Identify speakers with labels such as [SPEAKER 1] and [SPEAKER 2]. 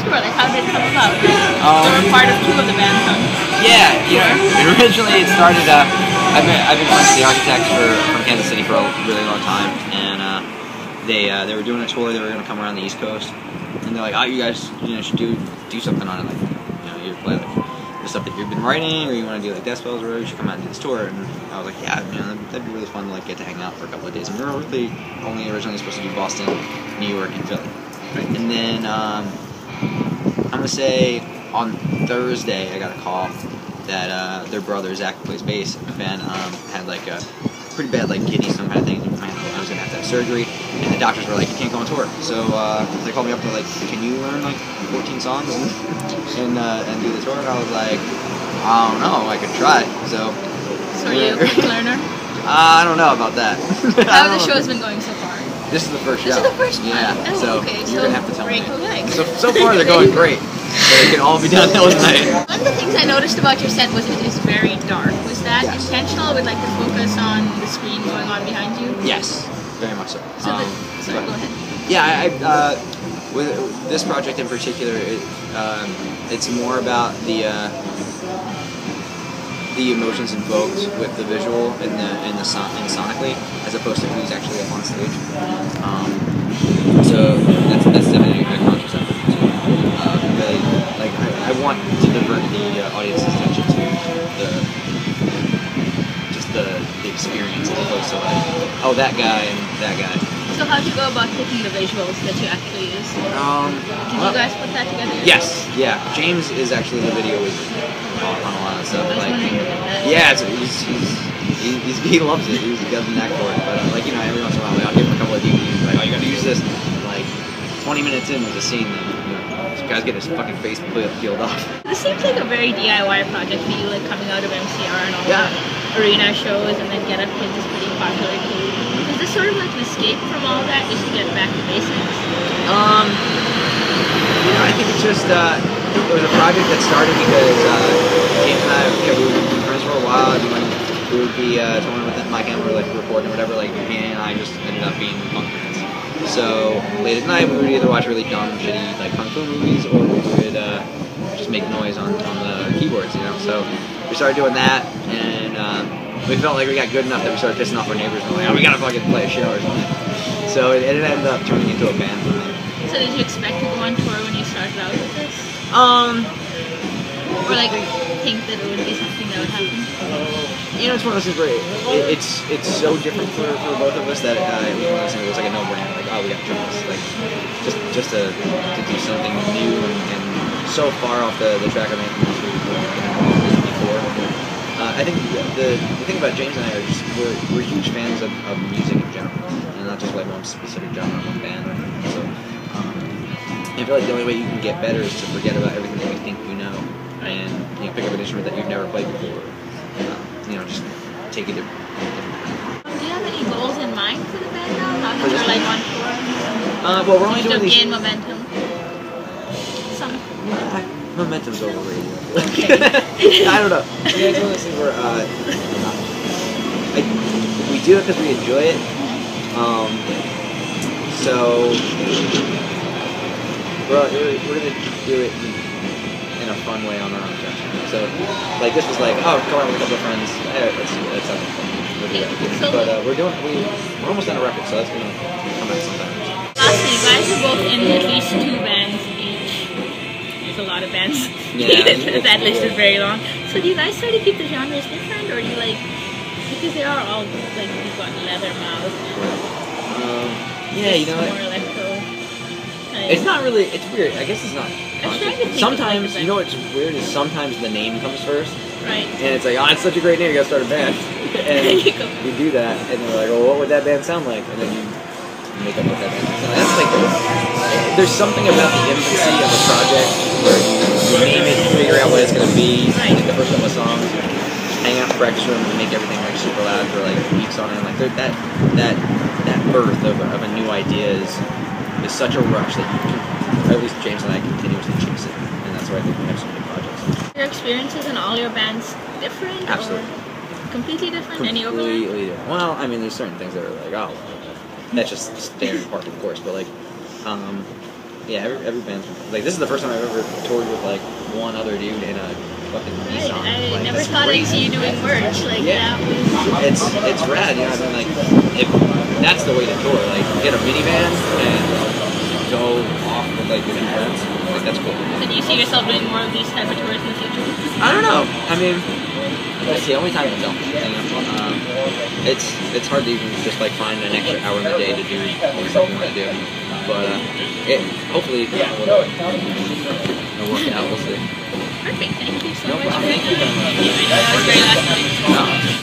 [SPEAKER 1] tour? Like, how did it come about? You were part of 2 of the bands on.
[SPEAKER 2] Yeah, you know, originally it started. I've been friends with the Architects from Kansas City for a really long time, and they were doing a tour. They were going to come around the East Coast, and they're like, "Oh, you guys, should do something on it. Like, you play like the stuff that you've been writing, or you want to do like decibels, or whatever. You should come out and do this tour." And I was like, "Yeah, that'd be really fun to like get to hang out for a couple of days." And we were really only originally supposed to do Boston, New York, and Philly. Right. And then I'm gonna say on Thursday I got a call that their brother Zach, who plays bass in the band, had like a pretty bad like kidney stone kind of thing. I was gonna have to have surgery, and the doctors were like, "You can't go on tour." So they called me up and were like, "Can you learn like 14 songs and do the tour?" And I was like, "I don't know, I could try." So
[SPEAKER 1] are you a quick learner?
[SPEAKER 2] I don't know about that.
[SPEAKER 1] How have the shows been going so far?
[SPEAKER 2] This is the first show.
[SPEAKER 1] This is the first one?
[SPEAKER 2] Yeah.
[SPEAKER 1] Oh,
[SPEAKER 2] so
[SPEAKER 1] okay.
[SPEAKER 2] you're gonna have to tell me. So far they're going great. So it can all be downhill tonight.
[SPEAKER 1] One of the things I noticed about your set was it is very dark. Was that intentional with like the focus on the screen going on behind you?
[SPEAKER 2] Yes, very much so.
[SPEAKER 1] Sorry, go ahead.
[SPEAKER 2] Yeah, with this project in particular, it's more about the emotions invoked with the visual and sonically, as opposed to who's actually up on stage. So that's definitely a conscious effort. Really, like I want to divert the audience's attention to the experience, as opposed to like, oh, that guy and that guy.
[SPEAKER 1] So how'd you go about picking the visuals that you actually use? Did you guys put that together?
[SPEAKER 2] Yes, yeah. James is actually the video wizard on a lot of stuff. Like, yeah, he loves it. He got the knack for it. But like, every once in a while, I'll give him a couple of DVDs. Like, oh, you got to use this. Like 20 minutes in with the scene, then this guy's getting his fucking face peeled off. This
[SPEAKER 1] seems like a very DIY project for you, like coming out of MCR and all that arena shows, and then Get Up Kids is pretty popular too. Is this sort of like an escape from all that, just to get back to basics?
[SPEAKER 2] I think it's just it was a project that started because James and I, we were friends for a while, and when we would be touring with my camera, like recording or whatever, like he and I just ended up being punk fans. So late at night, we would either watch really dumb, shitty like kung fu movies, or we would just make noise on the keyboards, So we started doing that, and we felt like we got good enough that we started pissing off our neighbors, and we're like, oh, we gotta fucking play a show or something. So it ended up turning into a band from there.
[SPEAKER 1] So did you expect to go on tour when you started out with this? Or like think that it would be something that would happen?
[SPEAKER 2] It's one of those things where it's so different for both of us that it was one of those things where it was like a no-brainer. Like, oh, we got to try this. Like, just to do something new and so far off the track of anything else we've before. I think the thing about James and I are just we're huge fans of music in general, and not just like one specific genre, one band. So I feel like the only way you can get better is to forget about everything that you think you know, and pick up an instrument that you've never played before. Just take it.
[SPEAKER 1] Do you have any goals in mind for the band now? How that you're like on tour?
[SPEAKER 2] Well, we're only doing these.
[SPEAKER 1] Gain momentum. Some.
[SPEAKER 2] Momentum's overrated. Okay. I don't know. It's one of those things where we do it because we enjoy it. So we're gonna do it in a fun way on our own terms. So like this was like, oh, come on with a couple of friends. Let's have fun. But we're almost on a record, so that's gonna come out sometime.
[SPEAKER 1] Lastly, you guys are both in at least 2 bands each. There's a lot of bands.
[SPEAKER 2] Yeah,
[SPEAKER 1] that list is very long. So do you guys try to keep the genres different, or do you like, because they are all like, you've got Leather Mouth.
[SPEAKER 2] Yeah,
[SPEAKER 1] more electro.
[SPEAKER 2] It's not really. It's weird. I guess it's not. Sometimes, what's weird is sometimes the name comes first.
[SPEAKER 1] Right.
[SPEAKER 2] And it's like, oh, it's such a great name, you gotta start a band. And we do that, and they're like, well, what would that band sound like? And then you make up what that band sounds like. That's like, there's something about the infancy of a project where you name it, you figure out what it's gonna be, like the first couple of songs, hang out in the practice room and make everything like super loud for like weeks on end. Like that birth of a new idea is such a rush that you can, or at least James and I continuously chase it, and that's why I think we have so many projects.
[SPEAKER 1] Your experiences in all your bands different?
[SPEAKER 2] Absolutely.
[SPEAKER 1] Or completely different? Any overlap?
[SPEAKER 2] Completely different. Well, I mean, there's certain things that are like, oh, that's just standard part of the course, but like, Yeah, every band's like, this is the first time I've ever toured with like one other dude in a fucking Nissan.
[SPEAKER 1] I
[SPEAKER 2] Like,
[SPEAKER 1] never
[SPEAKER 2] that's
[SPEAKER 1] thought I'd see
[SPEAKER 2] crazy.
[SPEAKER 1] you doing merch like that.
[SPEAKER 2] It's rad, you know. I mean, like, if that's the way to tour, like, get a minivan and go off with like your friends. Like, that's cool.
[SPEAKER 1] So do you see yourself doing more of these type of tours in the future?
[SPEAKER 2] I don't know. I mean, it's the only time to tell. You know? It's hard to even just like find an extra hour in the day to do something you want to do. But hopefully it'll work out. We'll see.
[SPEAKER 1] Perfect. Thank you so
[SPEAKER 2] No
[SPEAKER 1] much.
[SPEAKER 2] problem. Thank you very much.
[SPEAKER 1] That was great last night.
[SPEAKER 2] No.